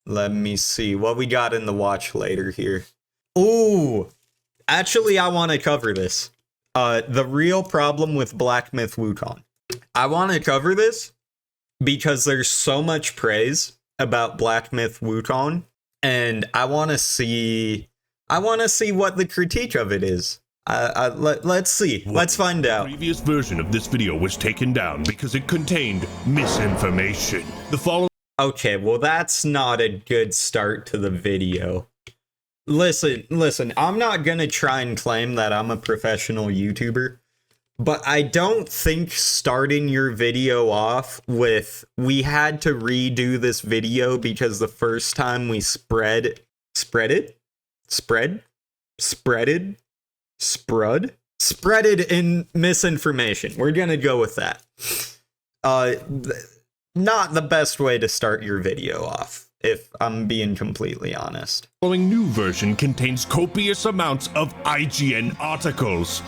Let me see what we got in the watch later here. Ooh, actually, I want to cover this. The real problem with Black Myth Wukong. I want to cover this because there's so much praise about Black Myth Wukong, and I want to see what the critique of it is. Let's see. Let's find out. The previous version of this video was taken down because it contained misinformation. The following. Okay, well, that's not a good start to the video. Listen, I'm not gonna try and claim that I'm a professional YouTuber, but I don't think starting your video off with, we had to redo this video because the first time we spread in misinformation. We're gonna go with that. Not the best way to start your video off, if I'm being completely honest. The following new version contains copious amounts of IGN articles.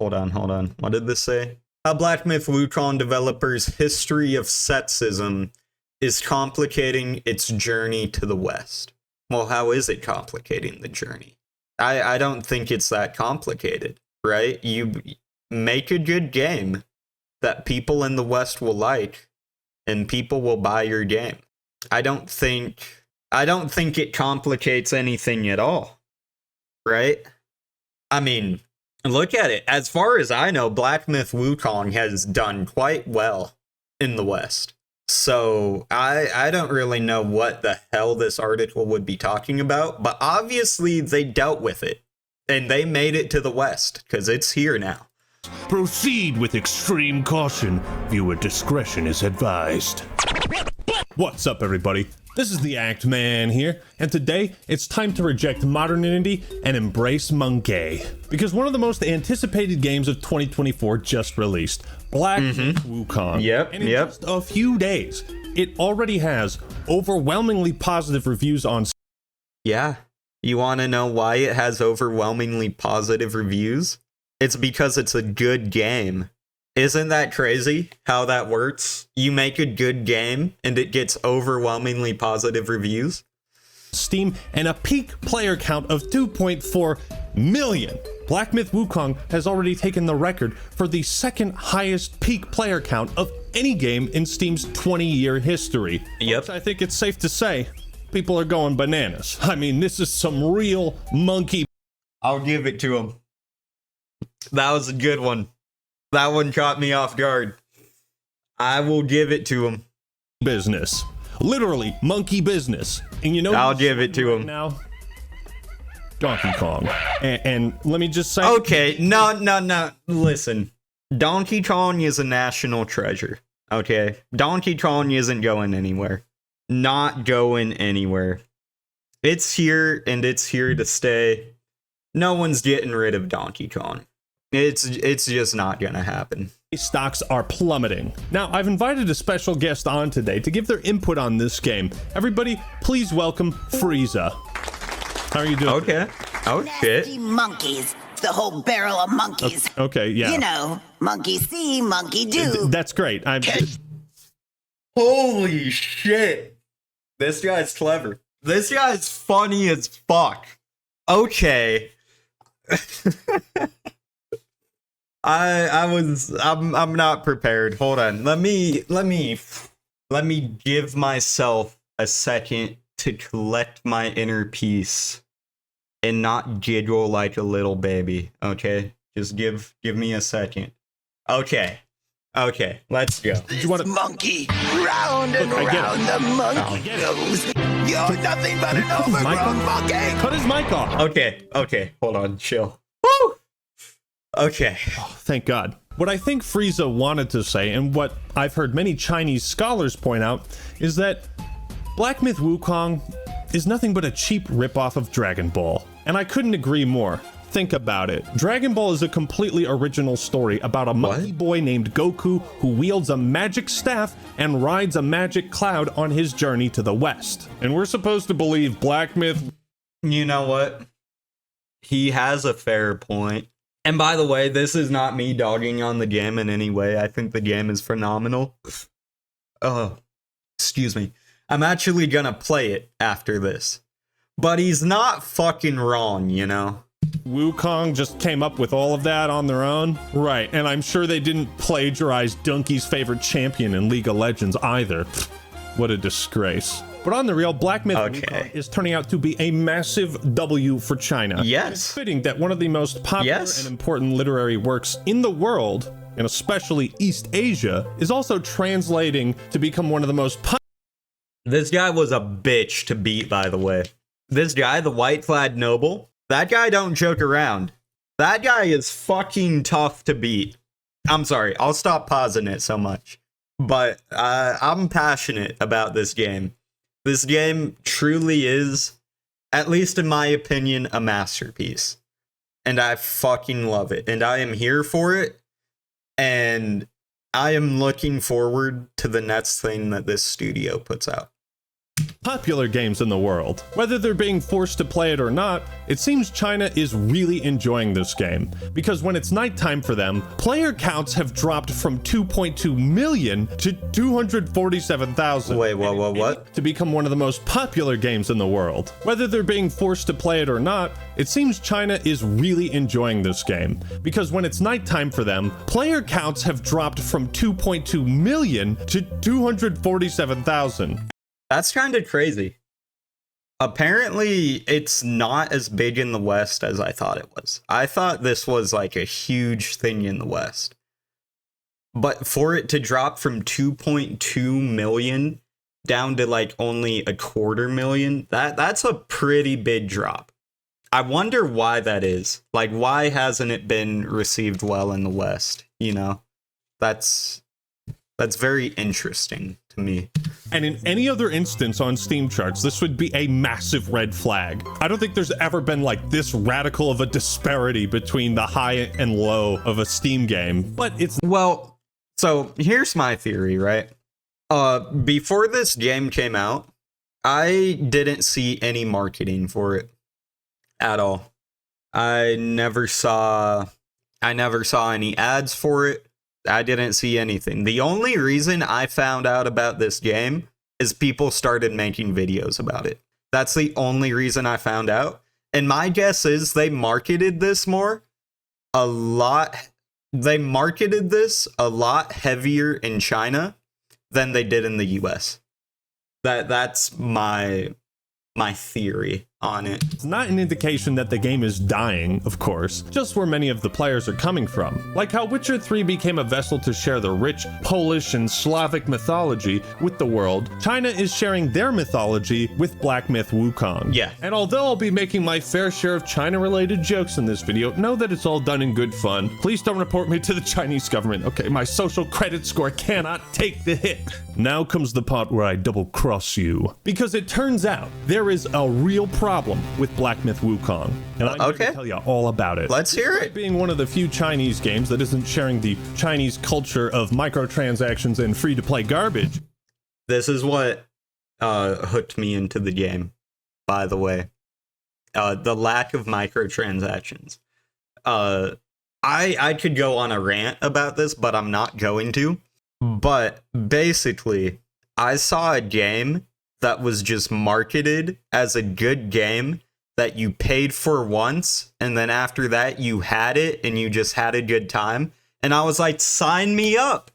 Hold on. What did this say? A Black Myth Wukong developer's history of sexism is complicating its journey to the West. Well, how is it complicating the journey? I don't think it's that complicated, right? You make a good game that people in the West will like, and people will buy your game. I don't think it complicates anything at all, right? I mean, look at it. As far as I know, Black Myth Wukong has done quite well in the West. So I don't really know what the hell this article would be talking about, but obviously they dealt with it, and they made it to the West, because it's here now. Proceed with extreme caution. Viewer discretion is advised. What's up, everybody? This is the Act Man here, and today it's time to reject modernity and embrace Monke. Because one of the most anticipated games of 2024 just released, Black Myth Wukong. And in just a few days, it already has overwhelmingly positive reviews on. Yeah, you want to know why it has overwhelmingly positive reviews? It's because it's a good game. Isn't that crazy how that works? You make a good game and it gets overwhelmingly positive reviews? Steam and a peak player count of 2.4 million. Black Myth Wukong has already taken the record for the second highest peak player count of any game in Steam's 20-year history. Yep. Which I think it's safe to say people are going bananas. I mean, this is some real monkey. I'll give it to him. That was a good one. That one caught me off guard. I will give it to him. Business. Literally, monkey business. And you know, I'll give it to him. Now, Donkey Kong. And let me just say. Okay, no. Listen. Donkey Kong is a national treasure. Okay? Donkey Kong isn't going anywhere. Not going anywhere. It's here, and it's here to stay. No one's getting rid of Donkey Kong. It's just not gonna happen. Stocks are plummeting. Now, I've invited a special guest on today to give their input on this game. Everybody, please welcome Frieza. How are you doing? Okay. Oh, shit. Nasty monkeys. The whole barrel of monkeys. Okay, yeah. You know, monkey see, monkey do. That's great. Holy shit. This guy's clever. This guy's funny as fuck. Okay. I'm not prepared. Hold on. Let me give myself a second to collect my inner peace and not giggle like a little baby. Okay? Just give me a second. Okay, let's go. This monkey, round and round the monkey goes. You're nothing but an overgrown monkey. Cut his mic off. Okay, hold on, chill. Woo! Okay. Oh, thank God. What I think Frieza wanted to say, and what I've heard many Chinese scholars point out, is that Black Myth Wukong is nothing but a cheap ripoff of Dragon Ball. And I couldn't agree more. Think about it. Dragon Ball is a completely original story about a monkey boy named Goku who wields a magic staff and rides a magic cloud on his journey to the West. And we're supposed to believe Black Myth. You know what? He has a fair point. And by the way, this is not me dogging on the game in any way. I think the game is phenomenal. Excuse me. I'm actually gonna play it after this. But he's not fucking wrong, you know? Wukong just came up with all of that on their own? Right, and I'm sure they didn't plagiarize Donkey's favorite champion in League of Legends either. What a disgrace. But on the real, Black Myth Wukong is turning out to be a massive W for China. Yes. It's fitting that one of the most popular and important literary works in the world, and especially East Asia, is also translating to become one of the most popular. This guy was a bitch to beat, by the way. This guy, the white-clad noble, that guy don't joke around. That guy is fucking tough to beat. I'm sorry, I'll stop pausing it so much. But I'm passionate about this game. This game truly is, at least in my opinion, a masterpiece. And I fucking love it. And I am here for it. And I am looking forward to the next thing that this studio puts out. Popular games in the world. Whether they're being forced to play it or not, it seems China is really enjoying this game, because when it's nighttime for them, player counts have dropped from 2.2 million to 247,000. Wait, what? To become one of the most popular games in the world. Whether they're being forced to play it or not, it seems China is really enjoying this game, because when it's nighttime for them, player counts have dropped from 2.2 million to 247,000. That's kind of crazy. Apparently, it's not as big in the West as I thought it was. I thought this was like a huge thing in the West. But for it to drop from 2.2 million down to like only 250,000, that's a pretty big drop. I wonder why that is. Like, why hasn't it been received well in the West? You know, that's very interesting to me. And in any other instance on Steam charts, this would be a massive red flag. I don't think there's ever been like this radical of a disparity between the high and low of a Steam game, but it's... Well, so here's my theory, right? Before this game came out, I didn't see any marketing for it at all. I never saw any ads for it. I didn't see anything. The only reason I found out about this game is people started making videos about it. That's the only reason I found out. And my guess is they marketed this a lot heavier in China than they did in the US. That's my theory on it. It's not an indication that the game is dying, of course, just where many of the players are coming from. Like how Witcher 3 became a vessel to share the rich Polish and Slavic mythology with the world, China is sharing their mythology with Black Myth Wukong. Yeah. And although I'll be making my fair share of China-related jokes in this video, know that it's all done in good fun. Please don't report me to the Chinese government, okay? My social credit score cannot take the hit. Now comes the part where I double-cross you. Because it turns out there is a real problem with Black Myth Wukong, and I'm going to tell you all about it. Let's hear it. Being one of the few Chinese games that isn't sharing the Chinese culture of microtransactions and free-to-play garbage. This is what hooked me into the game, by the way. The lack of microtransactions. I could go on a rant about this, but I'm not going to. But basically, I saw a game that was just marketed as a good game that you paid for once, and then after that you had it and you just had a good time. And I was like, sign me up.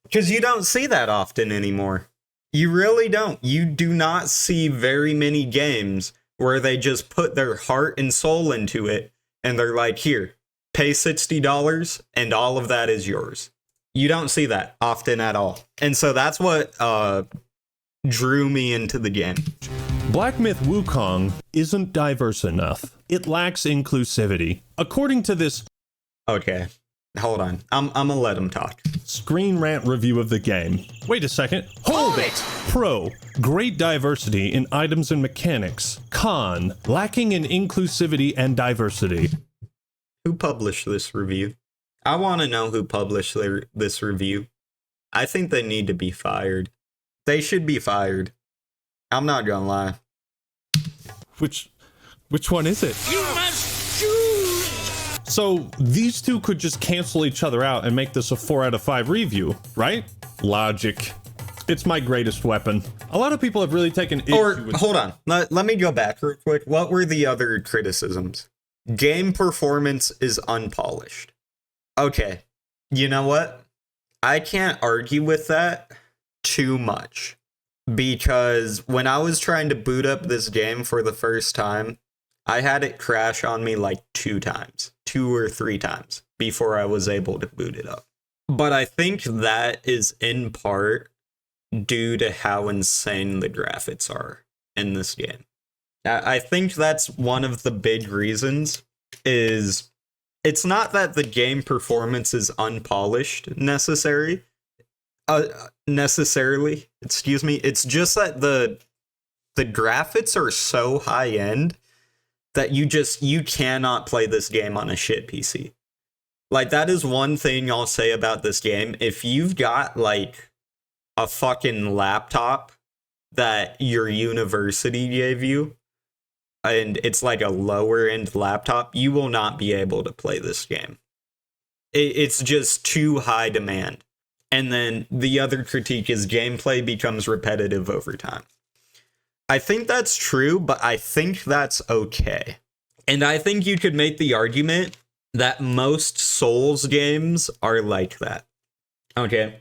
Because you don't see that often anymore. You really don't. You do not see very many games where they just put their heart and soul into it and they're like, here, pay $60 and all of that is yours. You don't see that often at all. And so that's what drew me into the game. Black Myth Wukong isn't diverse enough. It lacks inclusivity. According to this... Okay, hold on. I'm gonna let him talk. Screen Rant review of the game. Wait a second. Hold it! Pro, great diversity in items and mechanics. Con, lacking in inclusivity and diversity. Who published this review? I want to know who published this review. I think they need to be fired. They should be fired. I'm not gonna lie. Which one is it? You must choose! So these two could just cancel each other out and make this a 4 out of 5 review, right? Logic. It's my greatest weapon. A lot of people have really taken issue Or, with... hold on. Let me go back real quick. What were the other criticisms? Game performance is unpolished. Okay. You know what? I can't argue with that too much. Because when I was trying to boot up this game for the first time, I had it crash on me like 2 or 3 times before I was able to boot it up. But I think that is in part due to how insane the graphics are in this game. I think that's one of the big reasons. Is it's not that the game performance is unpolished necessarily. Excuse me. It's just that the graphics are so high end that you cannot play this game on a shit PC. Like, that is one thing I'll say about this game. If you've got like a fucking laptop that your university gave you, and it's like a lower end laptop, you will not be able to play this game. It's just too high demand. And then the other critique is gameplay becomes repetitive over time. I think that's true, but I think that's okay. And I think you could make the argument that most Souls games are like that. Okay?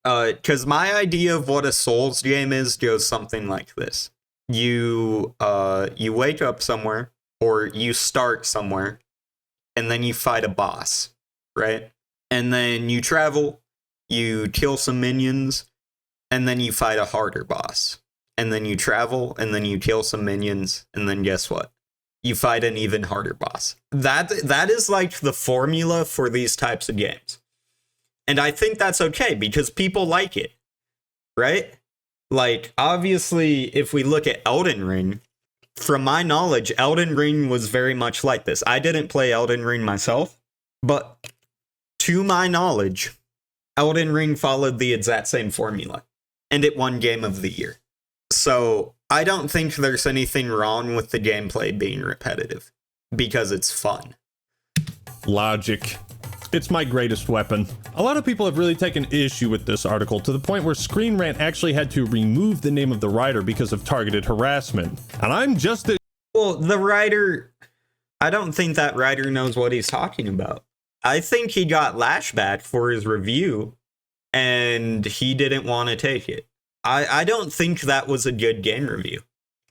Because my idea of what a Souls game is goes something like this. You wake up somewhere, or you start somewhere, and then you fight a boss, right? And then you travel, you kill some minions, and then you fight a harder boss. And then you travel, and then you kill some minions, and then guess what? You fight an even harder boss. That is like the formula for these types of games. And I think that's okay, because people like it, right? Like, obviously, if we look at Elden Ring, from my knowledge, Elden Ring was very much like this. I didn't play Elden Ring myself, but to my knowledge, Elden Ring followed the exact same formula, and it won Game of the Year. So I don't think there's anything wrong with the gameplay being repetitive, because it's fun. Logic. It's my greatest weapon. A lot of people have really taken issue with this article, to the point where Screen Rant actually had to remove the name of the writer because of targeted harassment. And I'm just a... Well, the writer... I don't think that writer knows what he's talking about. I think he got lashback for his review, and he didn't want to take it. I don't think that was a good game review.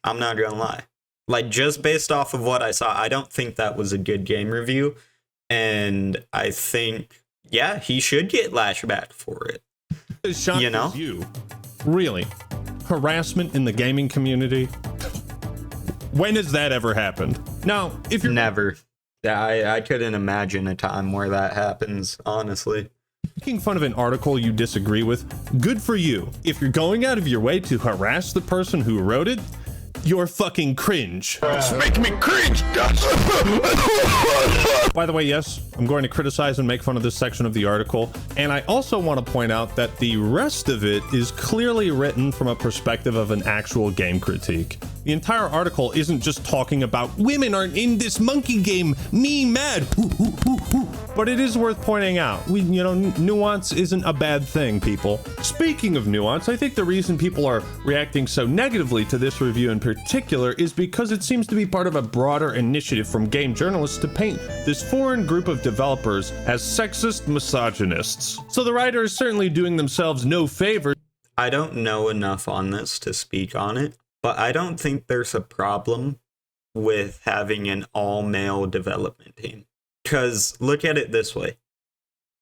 I'm not gonna lie. Like, just based off of what I saw, I don't think that was a good game review. And I think, yeah, he should get lashback for it. You know? Really? Harassment in the gaming community? When has that ever happened? Now, if you're... Never. Yeah, I couldn't imagine a time where that happens, honestly. Making fun of an article you disagree with, good for you. If you're going out of your way to harass the person who wrote it, you're fucking cringe. It's making me cringe. By the way, yes, I'm going to criticize and make fun of this section of the article, and I also want to point out that the rest of it is clearly written from a perspective of an actual game critique. The entire article isn't just talking about women aren't in this monkey game, me mad. But it is worth pointing out, nuance isn't a bad thing, people. Speaking of nuance, I think the reason people are reacting so negatively to this review in particular is because it seems to be part of a broader initiative from game journalists to paint this foreign group of developers as sexist misogynists. So the writer is certainly doing themselves no favor. I don't know enough on this to speak on it, but I don't think there's a problem with having an all-male development team. Because look at it this way.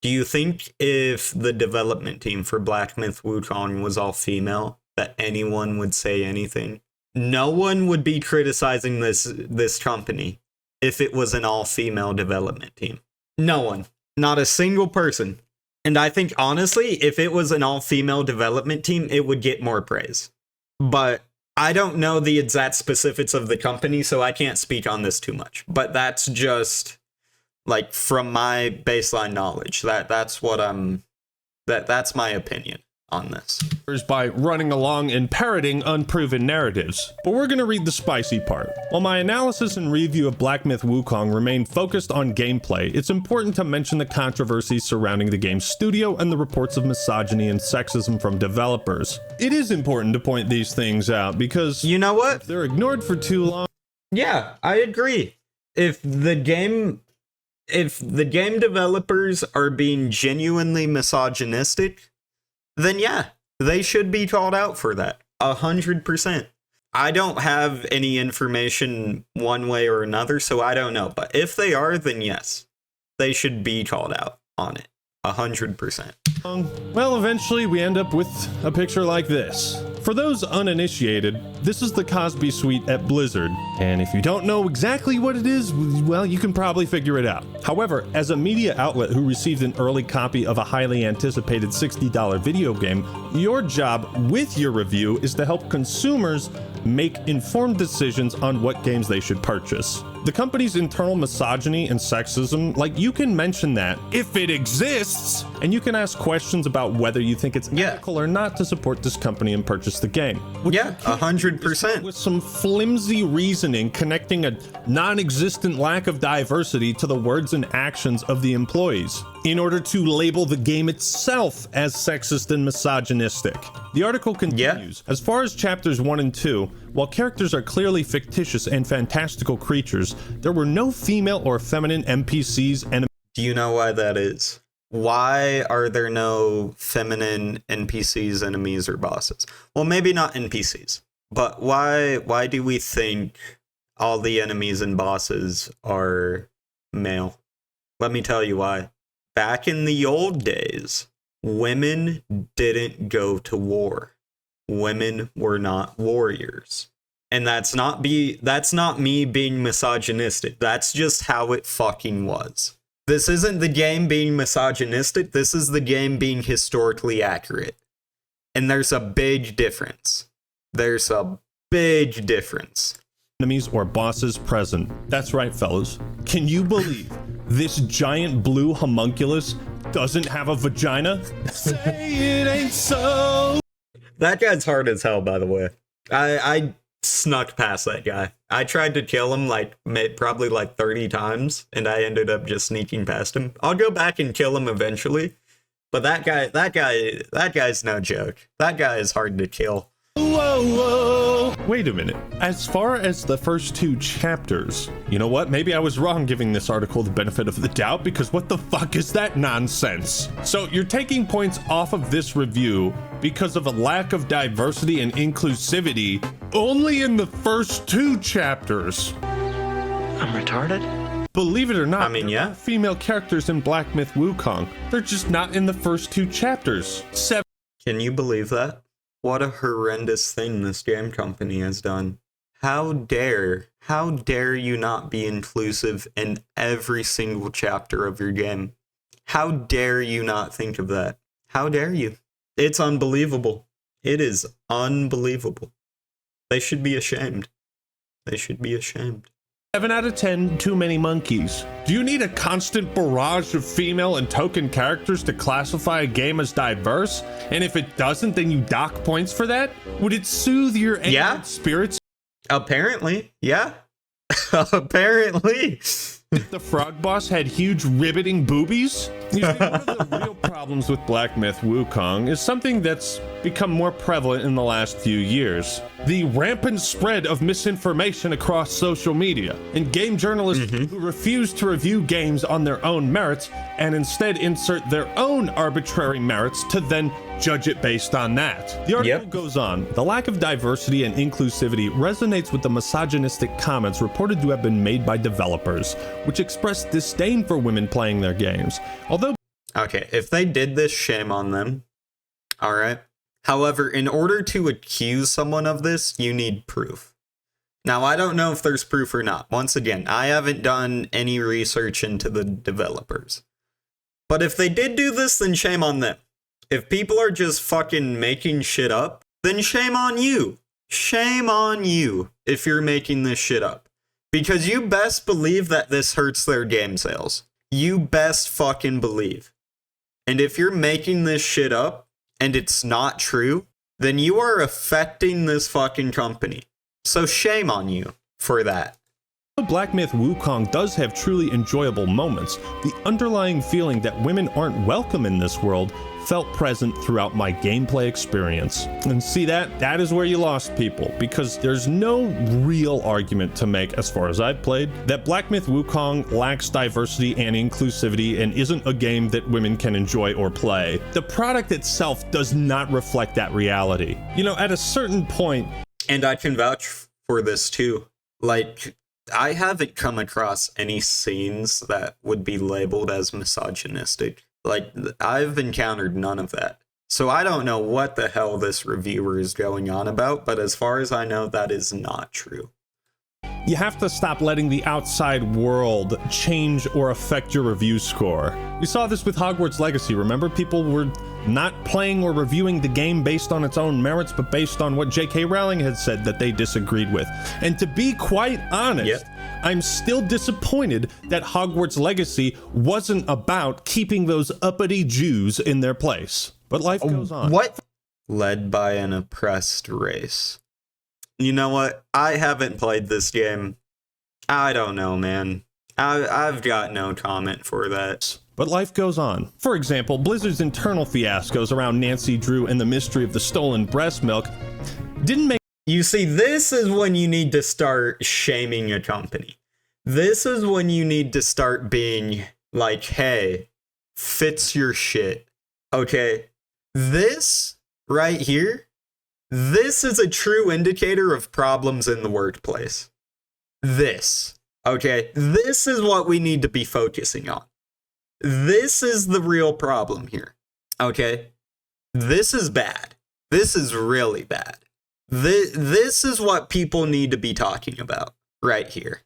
Do you think if the development team for Black Myth Wukong was all female, that anyone would say anything? No one would be criticizing this company if it was an all-female development team. No one. Not a single person. And I think, honestly, if it was an all-female development team, it would get more praise. But I don't know the exact specifics of the company, so I can't speak on this too much. But that's just, like, from my baseline knowledge. That's my opinion on this. By running along and parroting unproven narratives. But we're gonna read the spicy part. While my analysis and review of Black Myth Wukong remain focused on gameplay, it's important to mention the controversies surrounding the game's studio and the reports of misogyny and sexism from developers. It is important to point these things out because, you know what? If they're ignored for too long. Yeah, I agree. If the game developers are being genuinely misogynistic, then yeah, they should be called out for that. 100%. I don't have any information one way or another, so I don't know. But if they are, then yes, they should be called out on it. 100%. Well, eventually we end up with a picture like this. For those uninitiated, this is the Cosby Suite at Blizzard, and if you don't know exactly what it is, well, you can probably figure it out. However, as a media outlet who received an early copy of a highly anticipated $60 video game, your job with your review is to help consumers make informed decisions on what games they should purchase. The company's internal misogyny and sexism, like, you can mention that if it exists, and you can ask questions about whether you think it's ethical or not to support this company and purchase the game. Yeah, 100%. With some flimsy reasoning connecting a non-existent lack of diversity to the words and actions of the employees, in order to label the game itself as sexist and misogynistic. The article continues, as far as chapters 1 and 2, while characters are clearly fictitious and fantastical creatures, there were no female or feminine NPCs and... Do you know why that is? Why are there no feminine NPCs, enemies, or bosses? Well, maybe not NPCs, but why do we think all the enemies and bosses are male? Let me tell you why. Back in the old days, women didn't go to war. Women were not warriors. And that's not me being misogynistic. That's just how it fucking was. This isn't the game being misogynistic. This is the game being historically accurate. And there's a big difference. There's a big difference. Enemies or bosses present. That's right, fellas. Can you believe this giant blue homunculus doesn't have a vagina? Say it ain't so. That guy's hard as hell, by the way. I snuck past that guy. I tried to kill him probably 30 times, and I ended up just sneaking past him. I'll go back and kill him eventually, but that guy's no joke. That guy is hard to kill. Whoa, whoa. Wait a minute. As far as the first 2 chapters, you know what? Maybe I was wrong giving this article the benefit of the doubt, because what the fuck is that nonsense? So you're taking points off of this review because of a lack of diversity and inclusivity only in the first 2 chapters. I'm retarded? Believe it or not, I mean, yeah. Female characters in Black Myth Wukong. They're just not in the first 2 chapters. Can you believe that? What a horrendous thing this game company has done. How dare you not be inclusive in every single chapter of your game? How dare you not think of that? How dare you? It's unbelievable. It is unbelievable. They should be ashamed. They should be ashamed. 7 out of 10, too many monkeys. Do you need a constant barrage of female and token characters to classify a game as diverse? And if it doesn't, then you dock points for that? Would it soothe your angered spirits? Apparently, yeah. Apparently. The frog boss had huge riveting boobies? You see, one of the real problems with Black Myth Wukong is something that's become more prevalent in the last few years. The rampant spread of misinformation across social media, and game journalists who refuse to review games on their own merits and instead insert their own arbitrary merits to then judge it based on that. The article goes on. The lack of diversity and inclusivity resonates with the misogynistic comments reported to have been made by developers, which express disdain for women playing their games. Although... Okay, if they did this, shame on them. Alright. However, in order to accuse someone of this, you need proof. Now, I don't know if there's proof or not. Once again, I haven't done any research into the developers. But if they did do this, then shame on them. If people are just fucking making shit up, then shame on you. Shame on you if you're making this shit up. Because you best believe that this hurts their game sales. You best fucking believe. And if you're making this shit up, and it's not true, then you are affecting this fucking company. So shame on you for that. Black Myth Wukong does have truly enjoyable moments, the underlying feeling that women aren't welcome in this world felt present throughout my gameplay experience. And see, that is where you lost people, because there's no real argument to make, as far as I've played, that Black Myth Wukong lacks diversity and inclusivity and isn't a game that women can enjoy or play. The product itself does not reflect that reality. You know, at a certain point... And I can vouch for this too. Like, I haven't come across any scenes that would be labeled as misogynistic. Like, I've encountered none of that. So I don't know what the hell this reviewer is going on about, but as far as I know, that is not true. You have to stop letting the outside world change or affect your review score. We saw this with Hogwarts Legacy, remember? People were not playing or reviewing the game based on its own merits, but based on what J.K. Rowling had said that they disagreed with. And to be quite honest, I'm still disappointed that Hogwarts Legacy wasn't about keeping those uppity Jews in their place. But life goes on. What? Led by an oppressed race. You know what? I haven't played this game. I don't know, man. I've got no comment for that. But life goes on. For example, Blizzard's internal fiascos around Nancy Drew and the mystery of the stolen breast milk didn't make... You see, this is when you need to start shaming a company. This is when you need to start being like, hey, fix your shit. Okay? This right here, this is a true indicator of problems in the workplace. This. Okay? This is what we need to be focusing on. This is the real problem here. Okay? This is bad. This is really bad. This is what people need to be talking about right here.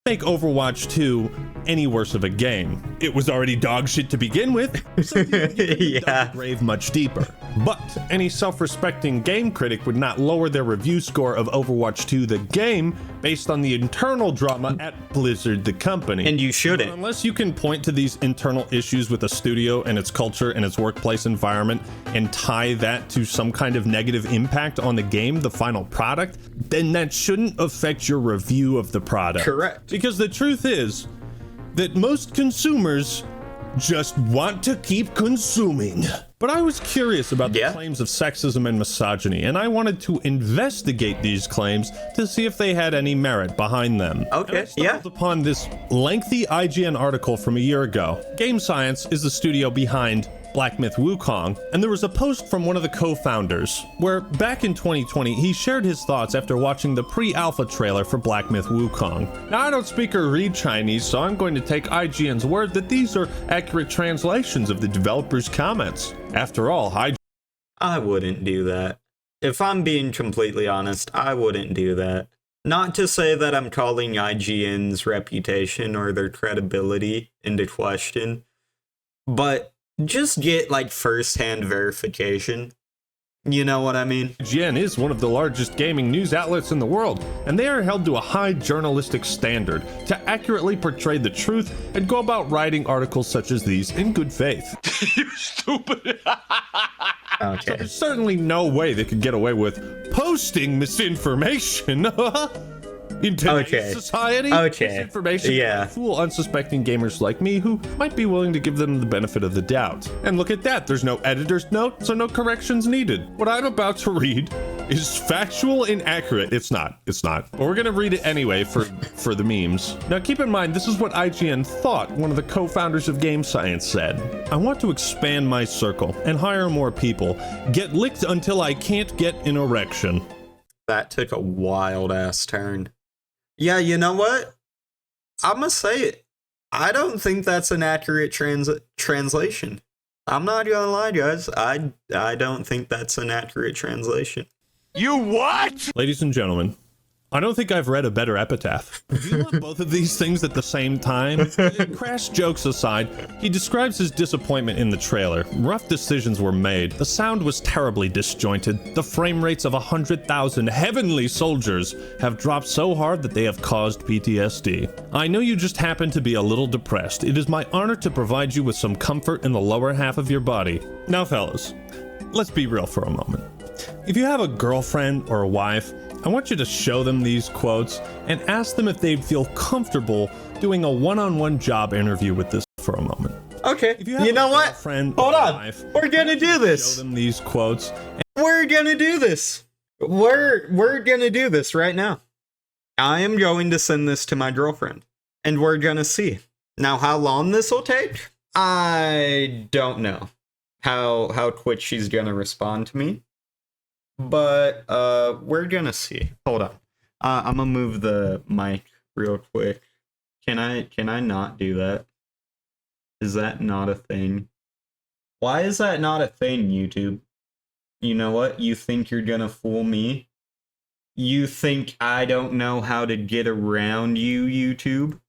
Make Overwatch 2 any worse of a game. It was already dog shit to begin with, so the grave much deeper. But any self-respecting game critic would not lower their review score of Overwatch 2 the game based on the internal drama at Blizzard the company. And you shouldn't. But unless you can point to these internal issues with a studio and its culture and its workplace environment and tie that to some kind of negative impact on the game, the final product, then that shouldn't affect your review of the product. Correct. Because the truth is that most consumers just want to keep consuming. But I was curious about the claims of sexism and misogyny, and I wanted to investigate these claims to see if they had any merit behind them. Okay, and I stumbled upon this lengthy IGN article from a year ago. Game Science is the studio behind Black Myth Wukong, and there was a post from one of the co-founders where back in 2020 he shared his thoughts after watching the pre-alpha trailer for Black Myth Wukong. Now I don't speak or read Chinese, so I'm going to take IGN's word that these are accurate translations of the developer's comments. After all, I wouldn't do that. If I'm being completely honest, I wouldn't do that. Not to say that I'm calling IGN's reputation or their credibility into question, but just get like first-hand verification. You know what I mean? IGN is one of the largest gaming news outlets in the world, and they are held to a high journalistic standard to accurately portray the truth and go about writing articles such as these in good faith. You stupid. Okay. So there's certainly no way they could get away with posting misinformation. In today's society, misinformation fool unsuspecting gamers like me who might be willing to give them the benefit of the doubt. And look at that, there's no editor's note, so no corrections needed. What I'm about to read is factual and accurate. It's not. But we're gonna read it anyway for the memes. Now keep in mind, this is what IGN thought one of the co-founders of Game Science said. I want to expand my circle and hire more people. Get licked until I can't get an erection. That took a wild ass turn. Yeah, you know what? I'm gonna say it. I don't think that's an accurate translation. I'm not gonna lie, guys. I don't think that's an accurate translation. You what? Ladies and gentlemen, I don't think I've read a better epitaph. Do you love both of these things at the same time? Crass jokes aside, he describes his disappointment in the trailer. Rough decisions were made. The sound was terribly disjointed. The frame rates of 100,000 heavenly soldiers have dropped so hard that they have caused PTSD. I know you just happen to be a little depressed. It is my honor to provide you with some comfort in the lower half of your body. Now, fellas, let's be real for a moment. If you have a girlfriend or a wife, I want you to show them these quotes and ask them if they'd feel comfortable doing a one-on-one job interview with this for a moment. Okay, If you, have you know a what? girlfriend Hold or a on. wife, We're gonna do this. show them these quotes. We're gonna do this. We're gonna do this right now. I am going to send this to my girlfriend, and we're gonna see. Now, how long this will take? I don't know. How quick she's gonna respond to me. But we're gonna see. Hold on. I'm gonna move the mic real quick. Can I not do that? Is that not a thing? Why is that not a thing, YouTube? You know what? You think you're gonna fool me? You think I don't know how to get around you, YouTube?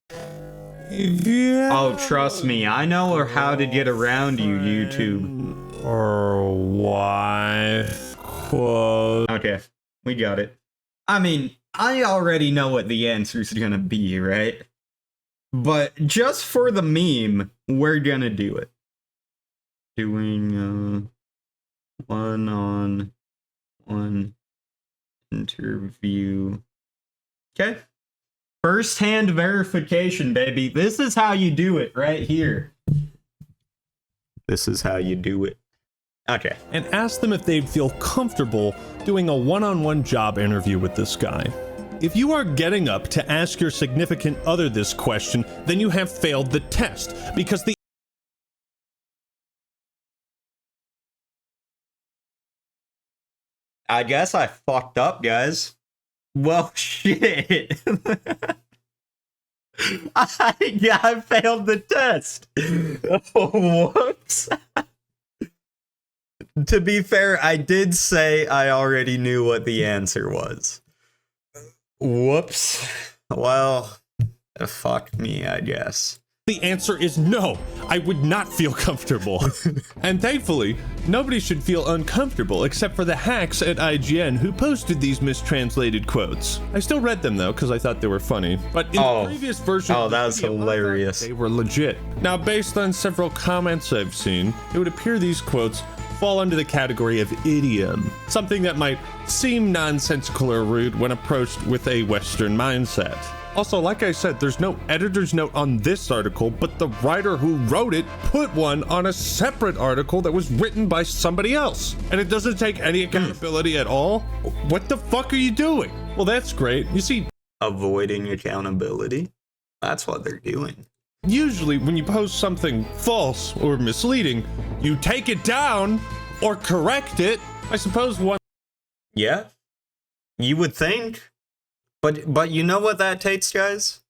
Yeah. Oh, trust me, I know how to get around you, YouTube. Or wife quote. Okay, we got it. I mean, I already know what the answer's gonna be, right? But just for the meme, we're gonna do it. Doing one-on-one interview. Okay. First-hand verification, baby. This is how you do it right here. This is how you do it. Okay. And ask them if they'd feel comfortable doing a one-on-one job interview with this guy. If you are getting up to ask your significant other this question, then you have failed the test, because the I guess I fucked up, guys. Well, shit. I failed the test. Oh, whoops. To be fair, I did say I already knew what the answer was. Whoops. Well, fuck me, I guess. The answer is no. I would not feel comfortable. And thankfully, nobody should feel uncomfortable except for the hacks at IGN who posted these mistranslated quotes. I still read them though because I thought they were funny. But in the previous version of the that's video, hilarious. they were legit. Now, based on several comments I've seen, it would appear these quotes fall under the category of idiom, something that might seem nonsensical or rude when approached with a Western mindset. Also, like I said, there's no editor's note on this article, but the writer who wrote it put one on a separate article that was written by somebody else. And it doesn't take any accountability at all? What the fuck are you doing? Well, that's great. You see, Avoiding accountability? That's what they're doing. usually when you post something false or misleading, you take it down or correct it. I suppose one... Yeah, you would think. But you know what that takes, guys?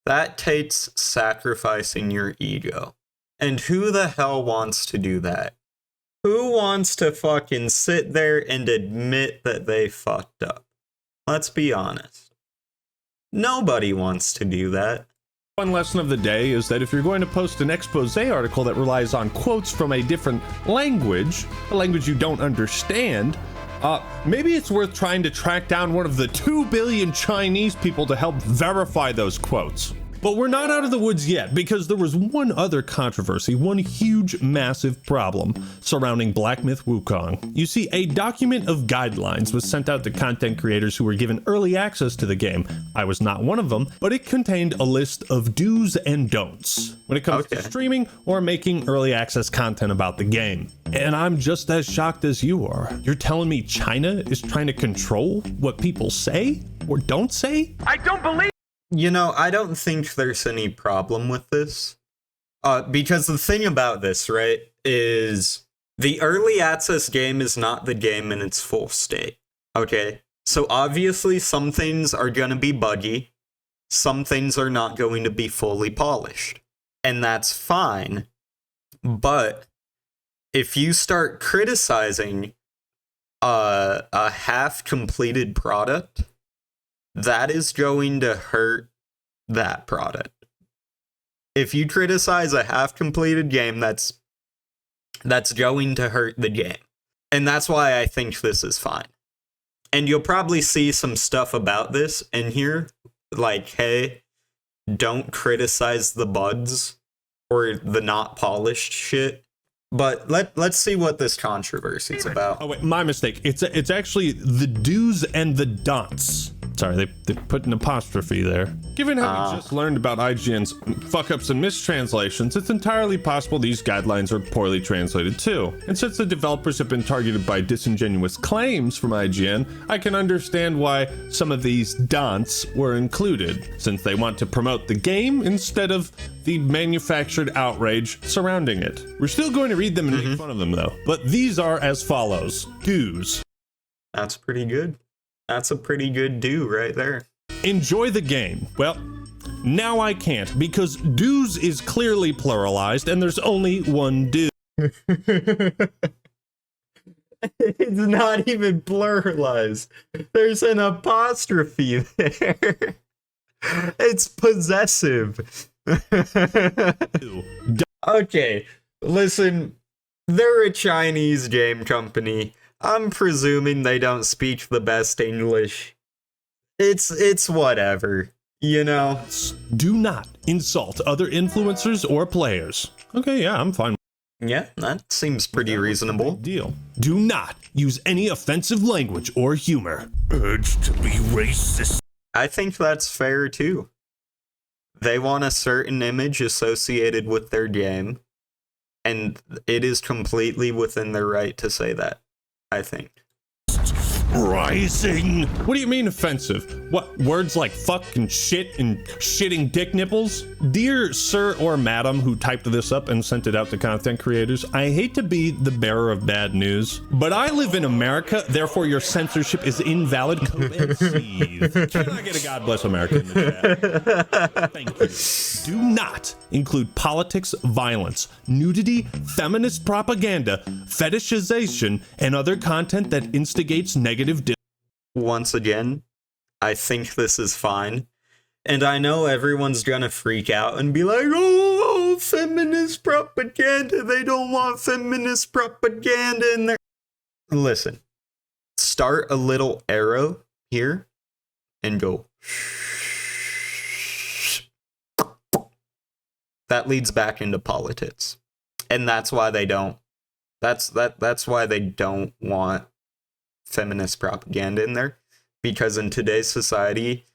That takes sacrificing your ego. And who the hell wants to do that? Who wants to fucking sit there and admit that they fucked up? Let's be honest. Nobody wants to do that. One lesson of the day is that if you're going to post an expose article that relies on quotes from a different language, a language you don't understand, maybe it's worth trying to track down one of the 2 billion Chinese people to help verify those quotes. But we're not out of the woods yet, because there was one other controversy, one huge, massive problem surrounding Black Myth Wukong. You see, a document of guidelines was sent out to content creators who were given early access to the game. I was not one of them, but it contained a list of do's and don'ts when it comes to streaming or making early access content about the game. And I'm just as shocked as you are. You're telling me China is trying to control what people say or don't say? I don't believe. You know, I don't think there's any problem with this. Because the thing about this, right, is the early access game is not the game in its full state. Okay? So obviously some things are going to be buggy. Some things are not going to be fully polished. And that's fine. But if you start criticizing a half-completed product, that is going to hurt that product. If you criticize a half-completed game, that's going to hurt the game. And that's why I think this is fine. And you'll probably see some stuff about this in here, like, hey, don't criticize the bugs or the not polished shit. But let's see what this controversy is about. Oh wait, my mistake. It's actually the do's and the don'ts. Sorry, they put an apostrophe there. Given how we just learned about IGN's fuck-ups and mistranslations, it's entirely possible these guidelines are poorly translated too. And since the developers have been targeted by disingenuous claims from IGN, I can understand why some of these don'ts were included, since they want to promote the game instead of the manufactured outrage surrounding it. We're still going to read them and make fun of them though, but these are as follows. Do's. That's pretty good. That's a pretty good do right there. Enjoy the game. Well, now I can't because do's is clearly pluralized and there's only one do. It's not even pluralized. There's an apostrophe there. It's possessive. Okay, listen, they're a Chinese game company. I'm presuming they don't speak the best English. It's whatever, you know? Do not insult other influencers or players. Okay, yeah, I'm fine. Yeah, that seems pretty reasonable. Deal. Do not use any offensive language or humor. Urge to be racist. I think that's fair too. They want a certain image associated with their game, and it is completely within their right to say that, I think. Rising. What do you mean offensive? What, words like fuck and shit and shitting dick nipples? Dear sir or madam who typed this up and sent it out to content creators, I hate to be the bearer of bad news, but I live in America, therefore your censorship is invalid. Cope and seethe. Can I get a God bless America in the chat? Thank you. Do not include politics, violence, nudity, feminist propaganda, fetishization, and other content that instigates negative. Once again, I think this is fine. And I know everyone's gonna freak out and be like, oh, feminist propaganda. They don't want feminist propaganda in there. Listen, start a little arrow here and go. That leads back into politics. And that's why they don't. That's why they don't want feminist propaganda in there, because in today's society,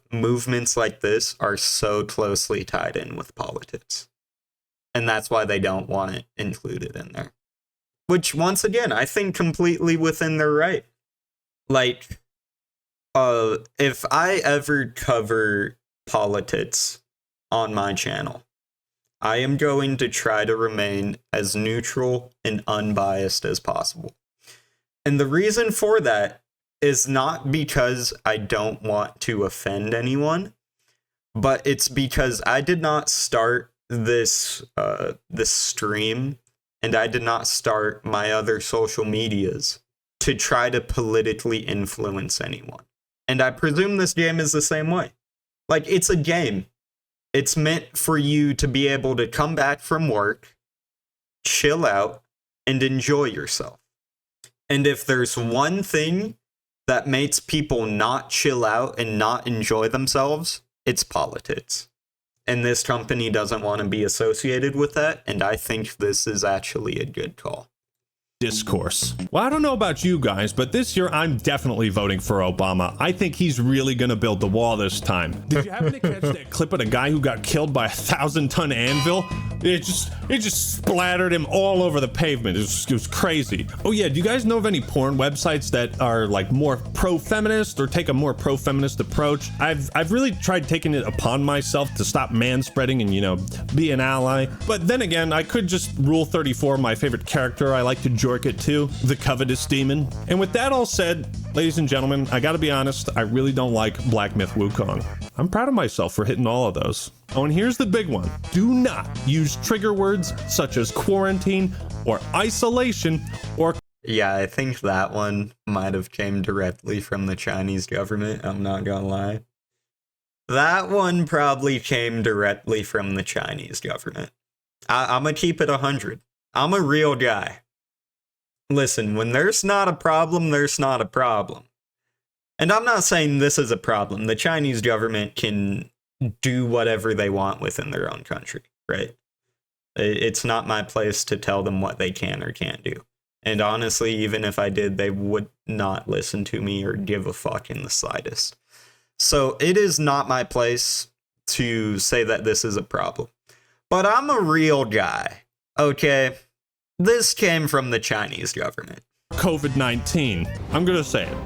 movements like this are so closely tied in with politics, and that's why they don't want it included in there, which once again I think completely within their right. Like, if I ever cover politics on my channel, I am going to try to remain as neutral and unbiased as possible. And the reason for that is not because I don't want to offend anyone, but it's because I did not start this stream, and I did not start my other social medias to try to politically influence anyone. And I presume this game is the same way. Like, it's a game. It's meant for you to be able to come back from work, chill out, and enjoy yourself. And if there's one thing that makes people not chill out and not enjoy themselves, it's politics. And this company doesn't want to be associated with that, and I think this is actually a good call. Discourse. Well, I don't know about you guys, but this year I'm definitely voting for Obama. I think he's really gonna build the wall this time. Did you happen to catch that clip of the guy who got killed by a 1,000-ton anvil? It just splattered him all over the pavement. It was crazy. Oh yeah, do you guys know of any porn websites that are like more pro-feminist or take a more pro-feminist approach? I've really tried taking it upon myself to stop manspreading and, you know, be an ally. But then again, I could just Rule 34 my favorite character I like to jork it to, the covetous demon. And with that all said, ladies and gentlemen, I gotta be honest, I really don't like Black Myth Wukong. I'm proud of myself for hitting all of those. Oh, and here's the big one. Do not use trigger words such as quarantine or isolation or... Yeah, I think that one might have came directly from the Chinese government, I'm not gonna lie. That one probably came directly from the Chinese government. I'm gonna keep it 100. I'm a real guy. Listen, when there's not a problem, there's not a problem. And I'm not saying this is a problem. The Chinese government can do whatever they want within their own country, right? It's not my place to tell them what they can or can't do. And honestly, even if I did, they would not listen to me or give a fuck in the slightest. So it is not my place to say that this is a problem. But I'm a real guy, okay? This came from the Chinese government. COVID-19. I'm gonna say it.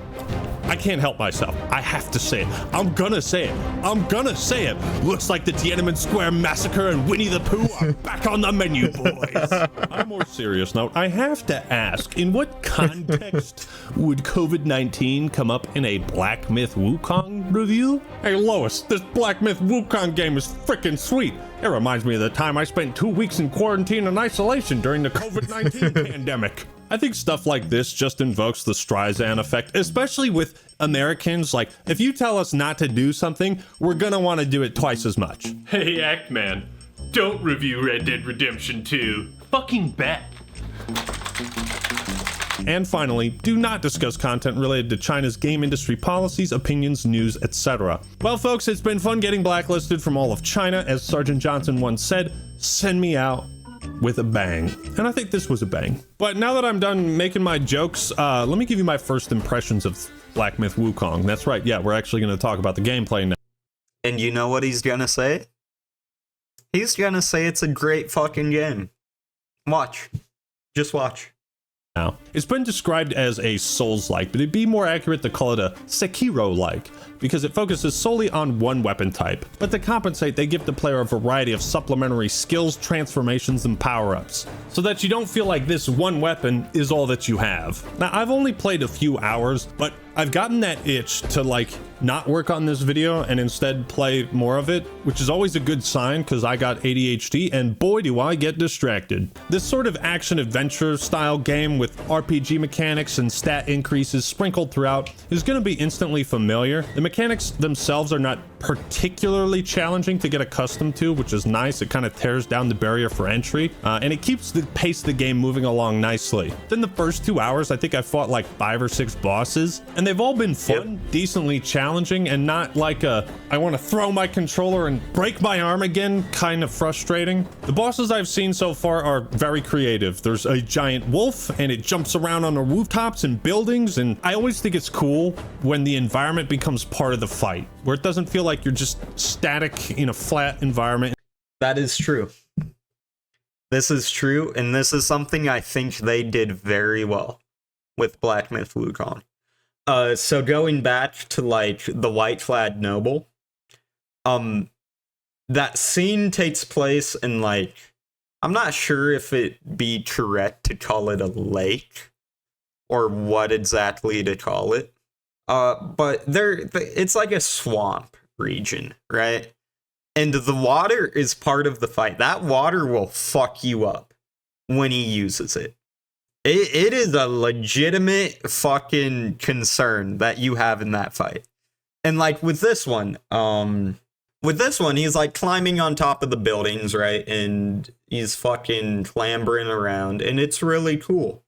I can't help myself. I have to say it. I'm gonna say it. I'm gonna say it. Looks like the Tiananmen Square massacre and Winnie the Pooh are back on the menu, boys. On a more serious note, I have to ask, in what context would COVID-19 come up in a Black Myth Wukong review? Hey Lois, this Black Myth Wukong game is freaking sweet. It reminds me of the time I spent 2 weeks in quarantine and isolation during the COVID-19 pandemic. I think stuff like this just invokes the Streisand effect, especially with Americans. Like, if you tell us not to do something, we're gonna want to do it twice as much. Hey, Act-Man, don't review Red Dead Redemption 2. Fucking bet. And finally, do not discuss content related to China's game industry policies, opinions, news, etc. Well, folks, it's been fun getting blacklisted from all of China. As Sergeant Johnson once said, send me out with a bang. And I think this was a bang. But now that I'm done making my jokes, let me give you my first impressions of Black Myth Wukong. That's right, yeah, we're actually going to talk about the gameplay now. And you know what he's gonna say? He's gonna say it's a great fucking game. Watch. Just watch. It's been described as a Souls-like, but it'd be more accurate to call it a Sekiro-like, because it focuses solely on one weapon type. But to compensate, they give the player a variety of supplementary skills, transformations, and power-ups, so that you don't feel like this one weapon is all that you have. Now, I've only played a few hours, but I've gotten that itch to, like, not work on this video and instead play more of it, which is always a good sign because I got ADHD and boy do I get distracted. This sort of action-adventure style game with RPG mechanics and stat increases sprinkled throughout is going to be instantly familiar. The mechanics themselves are not particularly challenging to get accustomed to, which is nice. It kind of tears down the barrier for entry, and it keeps the pace of the game moving along nicely. Then the first 2 hours, I think I fought like 5 or 6 bosses, and they've all been fun, decently challenging, and not like a I want to throw my controller and break my arm again kind of frustrating. The bosses I've seen so far are very creative. There's a giant wolf, and it jumps around on the rooftops and buildings, and I always think it's cool when the environment becomes part of the fight, where it doesn't feel like you're just static in a flat environment. That is true. This is true, and this is something I think they did very well with Black Myth Wukong. So going back to, like, the White Flag Noble, that scene takes place in, like, I'm not sure if it be correct to call it a lake, or what exactly to call it. But it's like a swamp region, right? And the water is part of the fight. That water will fuck you up when he uses it. It is a legitimate fucking concern that you have in that fight. And like with this one, he's like climbing on top of the buildings, right? And he's fucking clambering around, and it's really cool.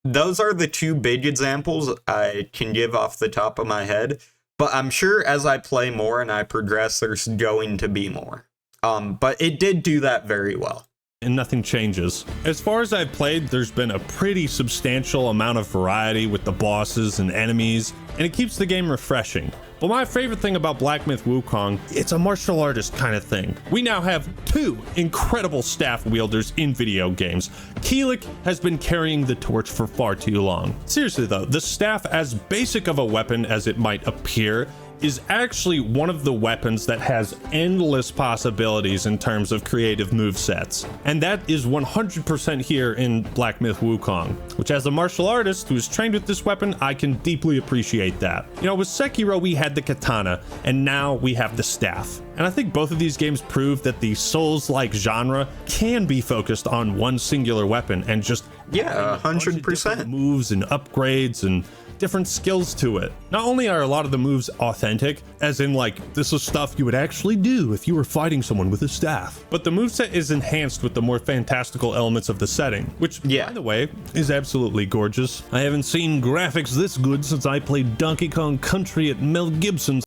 Those are the 2 big examples I can give off the top of my head, but I'm sure as I play more and I progress, there's going to be more. But it did do that very well. And nothing changes. As far as I've played, there's been a pretty substantial amount of variety with the bosses and enemies, and it keeps the game refreshing. But my favorite thing about Black Myth Wukong, it's a martial artist kind of thing. We now have 2 incredible staff wielders in video games. Keelik has been carrying the torch for far too long. Seriously though, the staff, as basic of a weapon as it might appear, is actually one of the weapons that has endless possibilities in terms of creative movesets. And that is 100% here in Black Myth Wukong, which as a martial artist who is trained with this weapon, I can deeply appreciate that. You know, with Sekiro we had the katana, and now we have the staff. And I think both of these games prove that the Souls-like genre can be focused on one singular weapon and just 100% moves and upgrades and different skills to it. Not only are a lot of the moves authentic, as in like this is stuff you would actually do if you were fighting someone with a staff, but the moveset is enhanced with the more fantastical elements of the setting, which by the way is absolutely gorgeous. I haven't seen graphics this good since I played Donkey Kong Country at Mel Gibson's.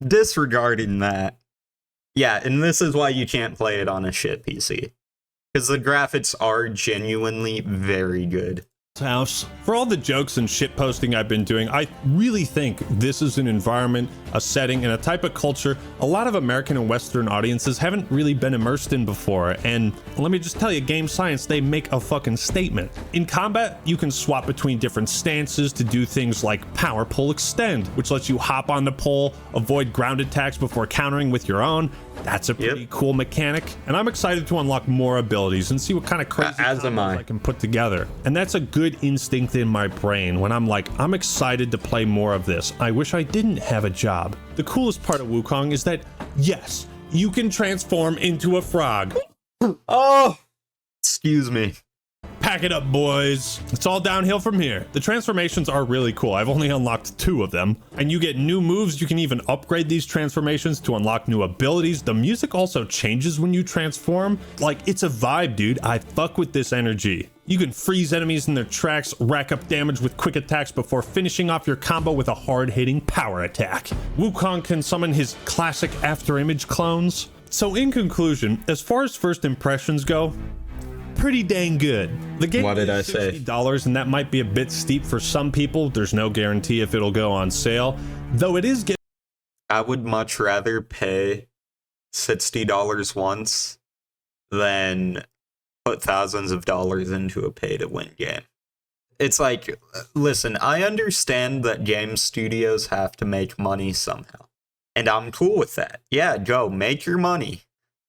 Disregarding that, yeah, and this is why you can't play it on a shit PC. because the graphics are genuinely very good. House. For all the jokes and shit posting I've been doing, I really think this is an environment, a setting, and a type of culture a lot of American and Western audiences haven't really been immersed in before. And let me just tell you, game science, they make a fucking statement. In combat, you can swap between different stances to do things like power pull extend, which lets you hop on the pole, avoid ground attacks before countering with your own. That's a pretty cool mechanic, and I'm excited to unlock more abilities and see what kind of crazy combos I can put together. And that's a good instinct in my brain when I'm like, I'm excited to play more of this. I wish I didn't have a job. The coolest part of Wukong is that, yes, you can transform into a frog. Oh, excuse me. Pack it up, boys. It's all downhill from here. The transformations are really cool. I've only unlocked 2 of them. And you get new moves. You can even upgrade these transformations to unlock new abilities. The music also changes when you transform. Like, it's a vibe, dude. I fuck with this energy. You can freeze enemies in their tracks, rack up damage with quick attacks before finishing off your combo with a hard-hitting power attack. Wukong can summon his classic afterimage clones. So in conclusion, as far as first impressions go, pretty dang good. The game is $60, and that might be a bit steep for some people. There's no guarantee if it'll go on sale, though it is. I would much rather pay $60 once than put thousands of dollars into a pay-to-win game. It's like, listen, I understand that game studios have to make money somehow, and I'm cool with that. Yeah, go make your money.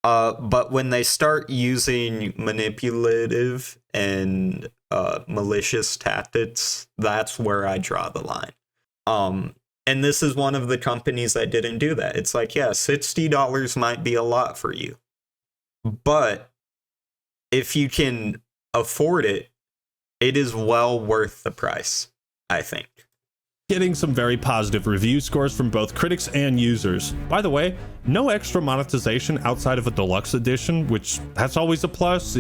But when they start using manipulative and malicious tactics, that's where I draw the line. And this is one of the companies that didn't do that. It's like, yeah, $60 might be a lot for you, but if you can afford it, it is well worth the price, I think. Getting some very positive review scores from both critics and users. By the way, no extra monetization outside of a deluxe edition, which that's always a plus.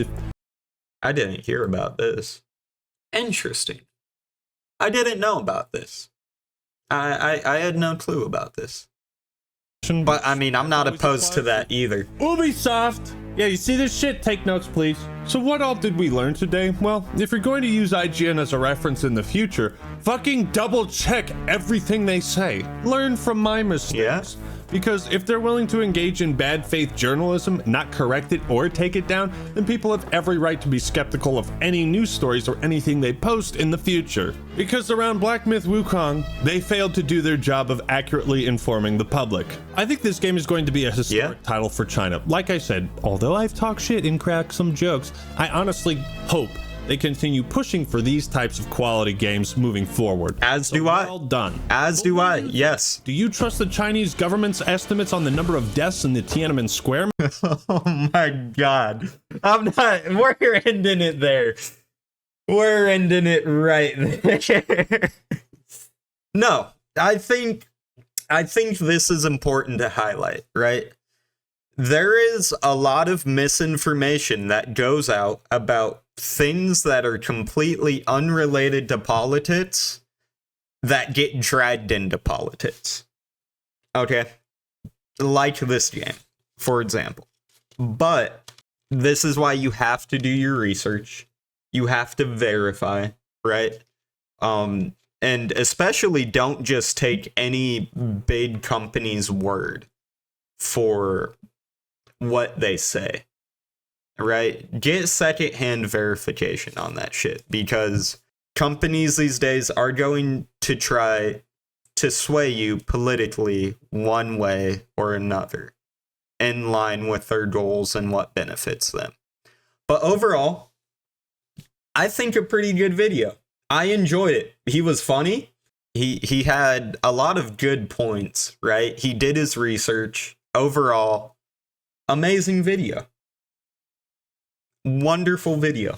I didn't hear about this. Interesting. I didn't know about this. I had no clue about this. But I mean, I'm not opposed to that either. Ubisoft! Yeah, you see this shit? Take notes, please. So what all did we learn today? Well, if you're going to use IGN as a reference in the future, fucking double check everything they say. Learn from my mistakes. Yeah. Because if they're willing to engage in bad faith journalism, not correct it or take it down, then people have every right to be skeptical of any news stories or anything they post in the future. Because around Black Myth Wukong, they failed to do their job of accurately informing the public. I think this game is going to be a historic title for China. Like I said, although I've talked shit and cracked some jokes, I honestly hope they continue pushing for these types of quality games moving forward. As do I. Well done. As do I, yes. Do you trust the Chinese government's estimates on the number of deaths in the Tiananmen Square? Oh my god. We're ending it there. We're ending it right there. No, I think this is important to highlight, right? There is a lot of misinformation that goes out about things that are completely unrelated to politics that get dragged into politics. Okay? Like this game, for example. But this is why you have to do your research. You have to verify, right? And especially don't just take any big company's word for what they say, right? Get secondhand verification on that shit, because companies these days are going to try to sway you politically one way or another in line with their goals and what benefits them. But overall, I think a pretty good video. I enjoyed it. He was funny. He had a lot of good points, right? He did his research. Overall, amazing video. Wonderful video.